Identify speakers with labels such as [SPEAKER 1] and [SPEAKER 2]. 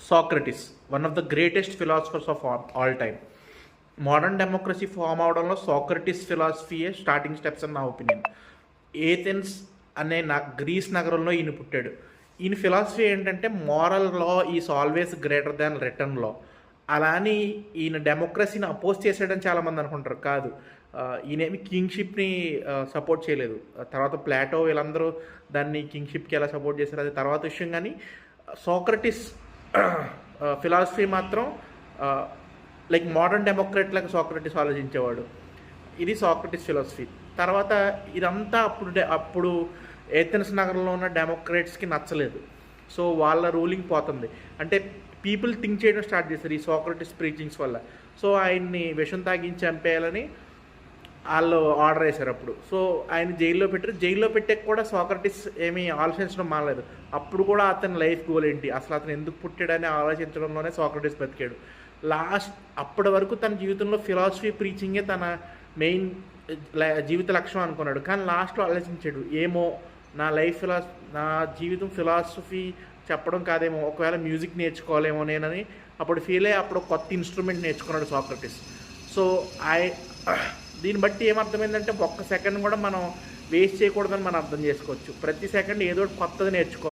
[SPEAKER 1] Socrates, one of the greatest philosophers of all time. Modern democracy form అవడంలో Socrates ఫిలాసఫీయే starting steps అని నా opinion. Athens అనే grace నగరంలో ఈయన పుట్టాడు. ఈయన ఫిలాసఫీ ఏంటంటే moral law is always greater than written law. అలా అని ఈయన డెమోక్రసీని అపోజ్ చేసాడని చాలామంది అనుకుంటారు. కాదు, ఈయనేమి కింగ్షిప్ని సపోర్ట్ చేయలేదు. తర్వాత ప్లాటో వీళ్ళందరూ దాన్ని కింగ్షిప్కి ఎలా సపోర్ట్ చేశారు అది తర్వాత విషయం. కానీ సోక్రటిస్ ఫిలాసఫీ మాత్రం లైక్ మోడర్న్ డెమోక్రట్ లాగా సోక్రటిస్ ఆలోచించేవాడు. ఇది సోక్రటిస్ ఫిలాసఫీ. తర్వాత ఇదంతా అప్పుడు ఏథెన్స్ నగరంలో ఉన్న డెమోక్రేట్స్కి నచ్చలేదు. సో వాళ్ళ రూలింగ్ పోతుంది. అంటే పీపుల్ థింక్ చేయడం స్టార్ట్ చేశారు ఈ సోక్రటిస్ ప్రీచింగ్స్ వల్ల. సో ఆయన్ని విషం తాగించి చంపేయాలని వాళ్ళు ఆర్డర్ వేశారు అప్పుడు. సో ఆయన జైల్లో పెట్టారు. జైల్లో పెట్టాక కూడా సోక్రటిస్ ఏమీ ఆలోచించడం మానలేదు. అప్పుడు కూడా అతని లైఫ్ గోల్ ఏంటి, అసలు అతను ఎందుకు పుట్టాడని ఆలోచించడంలోనే సోక్రటిస్ బతికాడు. అప్పటి వరకు తన జీవితంలో ఫిలాసఫీ ప్రీచింగే తన మెయిన్ జీవిత లక్ష్యం అనుకున్నాడు. కానీ లాస్ట్లో ఆలోచించాడు, ఏమో నా జీవితం ఫిలాసఫీ చెప్పడం కాదేమో, ఒకవేళ మ్యూజిక్ నేర్చుకోవాలేమో నేనని అప్పుడు ఫీల్ అయ్యి అప్పుడు కొత్త ఇన్స్ట్రుమెంట్ నేర్చుకున్నాడు సోక్రటిస్. సో దీన్ని బట్టి ఏమర్థమైందంటే ఒక్క సెకండ్ కూడా మనం వేస్ట్ చేయకూడదని మనం అర్థం చేసుకోవచ్చు. ప్రతి సెకండ్ ఏదో కొత్తది నేర్చుకో.